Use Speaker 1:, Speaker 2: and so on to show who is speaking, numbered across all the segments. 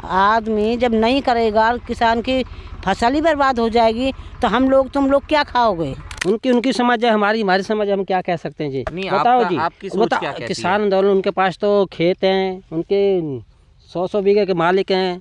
Speaker 1: आदमी जब नहीं करेगा, किसान की फसल ही बर्बाद हो जाएगी, तो तुम लोग क्या खाओगे?
Speaker 2: उनकी समझ है, हमारी समझ है, हम क्या कह सकते हैं जी?
Speaker 3: नहीं,
Speaker 2: बताओ जी,
Speaker 3: आपकी सोच क्या कहती है?
Speaker 2: किसान आंदोलन, उनके पास तो खेत हैं, उनके 100 बीघे के मालिक हैं,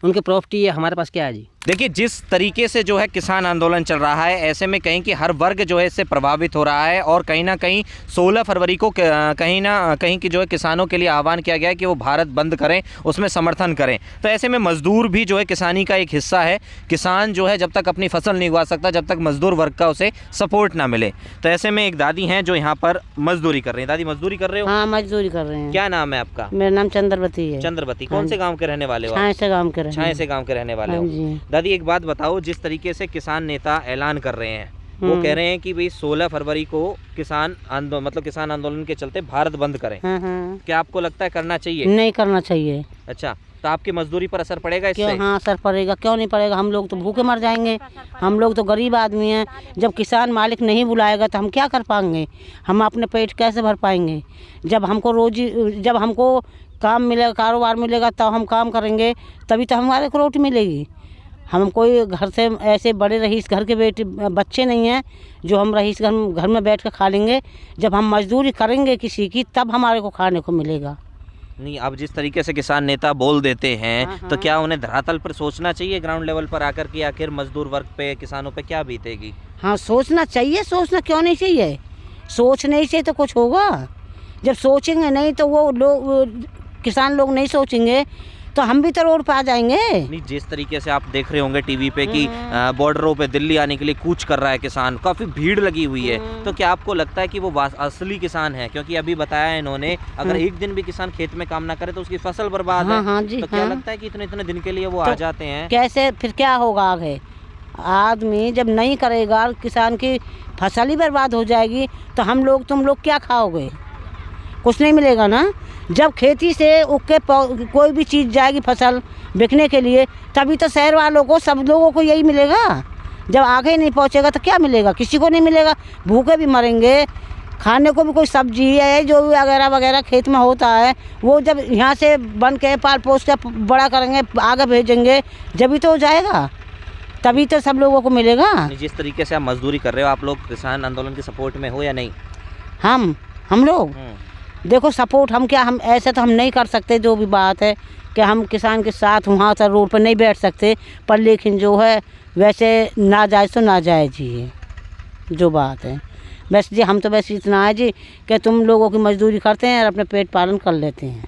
Speaker 2: उनकी प्रॉपर्टी है, हमारे पास क्या है जी?
Speaker 3: देखिए, जिस तरीके से जो है किसान आंदोलन चल रहा है, ऐसे में कहीं कि हर वर्ग जो है इससे प्रभावित हो रहा है और कहीं ना कहीं 16 फरवरी को कहीं ना कहीं की जो है किसानों के लिए आह्वान किया गया है कि वो भारत बंद करें, उसमें समर्थन करें। तो ऐसे में मजदूर भी जो है किसानी का एक हिस्सा है। किसान जो है जब तक अपनी फसल नहीं उगा सकता, जब तक मजदूर वर्ग का उसे सपोर्ट ना मिले। तो ऐसे में एक दादी हैं जो यहाँ पर मजदूरी कर रही हैं। दादी, मजदूरी कर रहे हो?
Speaker 1: हाँ, मजदूरी कर रहे हैं।
Speaker 3: क्या नाम है आपका?
Speaker 1: मेरा नाम चंद्रवती है।
Speaker 3: चंद्रवती। कौन से गाँव के रहने वाले हो?
Speaker 1: छाए से गाँव के
Speaker 3: रहने वाले हो। दादी, एक बात बताओ, जिस तरीके से किसान नेता ऐलान कर रहे हैं, वो कह रहे हैं कि भाई 16 फरवरी को किसान आंदोलन के चलते भारत बंद करें। क्या आपको लगता है करना चाहिए?
Speaker 1: नहीं करना चाहिए।
Speaker 3: अच्छा, तो आपकी मजदूरी पर असर पड़ेगा इससे?
Speaker 1: हाँ, असर पड़ेगा, क्यों नहीं पड़ेगा? हम लोग तो भूखे मर जाएंगे, हम लोग तो गरीब आदमी हैं। जब किसान मालिक नहीं बुलाएगा तो हम क्या कर पाएंगे? हम अपने पेट कैसे भर पाएंगे? जब हमको काम मिलेगा, कारोबार मिलेगा, तब हम काम करेंगे, तभी तो हमारे को रोटी मिलेगी। हम कोई घर से ऐसे बड़े रईस घर के बच्चे नहीं हैं जो हम रईस घर में बैठ कर खा लेंगे। जब हम मजदूरी करेंगे किसी की, तब हमारे को खाने को मिलेगा।
Speaker 3: नहीं, अब जिस तरीके से किसान नेता बोल देते हैं, तो क्या उन्हें धरातल पर सोचना चाहिए, ग्राउंड लेवल पर आकर के आखिर मजदूर वर्ग पे, किसानों पे क्या बीतेगी?
Speaker 1: हाँ, सोचना चाहिए। सोचना क्यों नहीं चाहिए? सोचने से तो कुछ होगा। जब सोचेंगे नहीं तो वो लोग, किसान लोग नहीं सोचेंगे, तो हम भी तो रोड पे आ जाएंगे।
Speaker 3: नहीं, जिस तरीके से आप देख रहे होंगे टीवी पे कि बॉर्डरों पे दिल्ली आने के लिए कूच कर रहा है किसान, काफ़ी भीड़ लगी हुई है, तो क्या आपको लगता है कि वो असली किसान है? क्योंकि अभी बताया इन्होंने, अगर एक दिन भी किसान खेत में काम ना करे तो उसकी फसल बर्बाद है।
Speaker 1: हाँ जी,
Speaker 3: तो क्या लगता है कि इतने दिन के लिए वो आ जाते हैं?
Speaker 1: कैसे फिर क्या होगा आगे? आदमी जब नहीं करेगा, किसान की फसल ही बर्बाद हो जाएगी, तो तुम लोग क्या खाओगे? कुछ नहीं मिलेगा ना। जब खेती से उग के कोई भी चीज़ जाएगी फसल बिकने के लिए, तभी तो शहर वालों को, सब लोगों को यही मिलेगा। जब आगे नहीं पहुंचेगा तो क्या मिलेगा? किसी को नहीं मिलेगा, भूखे भी मरेंगे। खाने को भी कोई सब्जी है जो भी वगैरह वगैरह खेत में होता है, वो जब यहाँ से बन के पाल पोस के बड़ा करेंगे, आगे भेजेंगे, जब भी तो हो जाएगा, तभी तो सब लोगों को मिलेगा।
Speaker 3: जिस तरीके से आप मजदूरी कर रहे हो, आप लोग किसान आंदोलन के सपोर्ट में हो या नहीं?
Speaker 1: हम लोग देखो, सपोर्ट हम ऐसे तो हम नहीं कर सकते। जो भी बात है कि हम किसान के साथ वहाँ तक रोड पर नहीं बैठ सकते, पर लेकिन जो है वैसे नाजायज़ तो नाजायज़ ही है जो बात है। बस जी, हम तो बस इतना है जी कि तुम लोगों की मजदूरी करते हैं और अपने पेट पालन कर लेते हैं।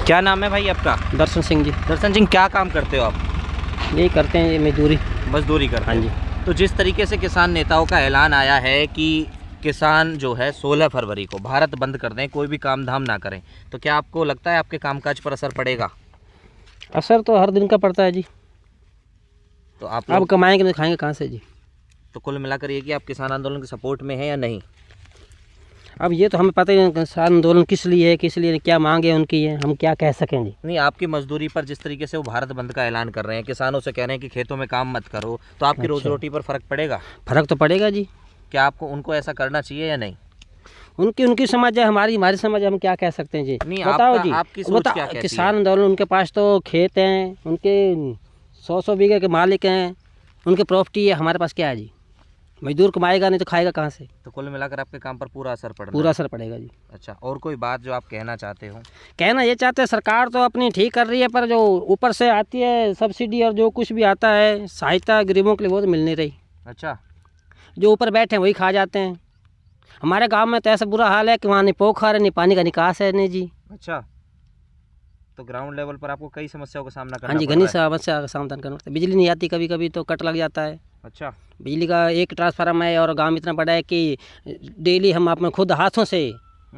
Speaker 3: क्या नाम है भाई आपका?
Speaker 2: दर्शन सिंह जी।
Speaker 3: दर्शन सिंह, क्या काम करते हो आप?
Speaker 2: यही करते हैं,
Speaker 3: मजदूरी करते हैं।
Speaker 2: हाँ जी।
Speaker 3: तो जिस तरीके से किसान नेताओं का ऐलान आया है कि किसान जो है 16 फरवरी को भारत बंद कर दें, कोई भी काम धाम ना करें, तो क्या आपको लगता है आपके कामकाज पर असर पड़ेगा?
Speaker 2: असर तो हर दिन का पड़ता है जी।
Speaker 3: तो आप
Speaker 2: अब कमाएंगे तो खाएंगे कहाँ से जी?
Speaker 3: तो कुल मिलाकर ये कि आप किसान आंदोलन के सपोर्ट में हैं या नहीं?
Speaker 2: अब ये तो हमें पता ही नहीं किसान आंदोलन किस लिए है, किस लिए क्या मांगे उनकी है, हम क्या कह सकें जी?
Speaker 3: नहीं, आपकी मजदूरी पर जिस तरीके से वो भारत बंद का ऐलान कर रहे हैं, किसानों से कह रहे हैं कि खेतों में काम मत करो, तो आपकी रोजी रोटी पर फर्क पड़ेगा?
Speaker 2: फर्क तो पड़ेगा जी।
Speaker 3: क्या आपको उनको ऐसा करना चाहिए या नहीं?
Speaker 2: उनकी समझ है, हमारी समझ है, हम क्या कह सकते हैं जी?
Speaker 3: नहीं,
Speaker 2: बताओ जी,
Speaker 3: आपकी सोच क्या कहती है?
Speaker 2: किसान आंदोलन, उनके पास तो खेत हैं, उनके 100 बीघे के मालिक हैं, उनकी प्रॉपर्टी है, हमारे पास क्या है जी? मजदूर कमाएगा नहीं तो खाएगा कहाँ से?
Speaker 3: तो कुल मिलाकर आपके काम पर पूरा असर
Speaker 2: पड़ेगा जी।
Speaker 3: अच्छा, और कोई बात जो आप कहना चाहते हो?
Speaker 2: कहना ये चाहते हैं, सरकार तो अपनी ठीक कर रही है, पर जो ऊपर से आती है सब्सिडी और जो कुछ भी आता है सहायता गरीबों के लिए, वो तो मिल नहीं रही।
Speaker 3: अच्छा,
Speaker 2: जो ऊपर बैठे हैं वही खा जाते हैं। हमारे गांव में तो ऐसा बुरा हाल है कि वहाँ नहीं पोखर है, नहीं पानी का निकास है, नहीं जी।
Speaker 3: अच्छा, तो ग्राउंड लेवल पर आपको कई समस्याओं का सामना करना
Speaker 2: हाँ जी, घनी समस्या का समाधान करना पड़ता है। बिजली नहीं आती, कभी कभी तो कट लग जाता है।
Speaker 3: अच्छा,
Speaker 2: बिजली का एक ट्रांसफार्मर है और गांव इतना बड़ा है कि डेली हम अपने खुद हाथों से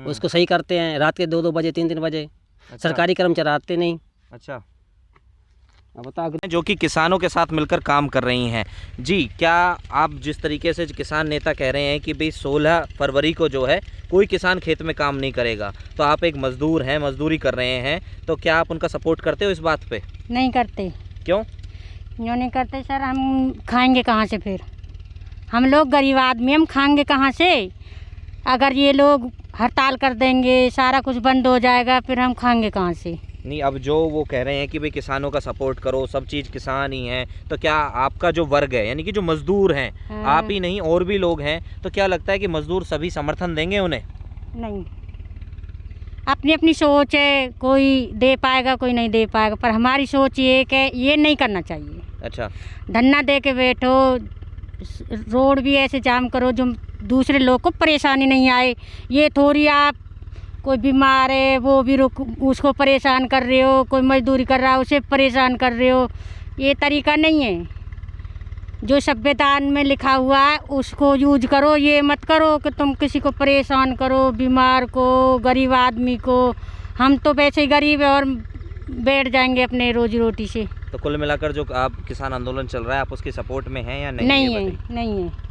Speaker 2: उसको सही करते हैं, रात के 2-2 बजे 3-3 बजे।
Speaker 3: अच्छा।
Speaker 2: सरकारी कर्मचारी आते नहीं।
Speaker 3: अच्छा,
Speaker 2: बता
Speaker 3: जो कि किसानों के साथ मिलकर काम कर रही हैं जी। क्या आप जिस तरीके से किसान नेता कह रहे हैं कि भाई 16 फरवरी को जो है कोई किसान खेत में काम नहीं करेगा, तो आप एक मजदूर हैं, मजदूरी कर रहे हैं, तो क्या आप उनका सपोर्ट करते हो इस बात पे?
Speaker 4: नहीं करते।
Speaker 3: क्यों
Speaker 4: नहीं करते सर? हम खाएंगे कहाँ से फिर? हम लोग गरीब आदमी, हम खाएंगे कहाँ से? अगर ये लोग हड़ताल कर देंगे, सारा कुछ बंद हो जाएगा, फिर हम खाएंगे कहाँ से?
Speaker 3: नहीं, अब जो वो कह रहे हैं कि भाई किसानों का सपोर्ट करो, सब चीज़ किसान ही हैं, तो क्या आपका जो वर्ग है यानी कि जो मजदूर हैं,
Speaker 4: हाँ।
Speaker 3: आप ही नहीं और भी लोग हैं, तो क्या लगता है कि मजदूर सभी समर्थन देंगे उन्हें?
Speaker 4: नहीं, अपनी अपनी सोच है, कोई दे पाएगा कोई नहीं दे पाएगा, पर हमारी सोच ये है कि ये नहीं करना चाहिए।
Speaker 3: अच्छा,
Speaker 4: धरना दे के बैठो, रोड भी ऐसे जाम करो जो दूसरे लोग को परेशानी नहीं आए। ये थोड़ी आप कोई बीमार है वो भी रुक उसको परेशान कर रहे हो, कोई मजदूरी कर रहा है उसे परेशान कर रहे हो, ये तरीका नहीं है। जो संविधान में लिखा हुआ है उसको यूज करो, ये मत करो कि तुम किसी को परेशान करो, बीमार को, गरीब आदमी को। हम तो वैसे ही गरीब है और बैठ जाएंगे अपने रोजी रोटी से।
Speaker 3: तो कुल मिलाकर जो आप किसान आंदोलन चल रहा है, आप उसकी सपोर्ट में हैं या नहीं?
Speaker 4: नहीं
Speaker 3: ये
Speaker 4: है,
Speaker 3: बताइए।
Speaker 4: नहीं है।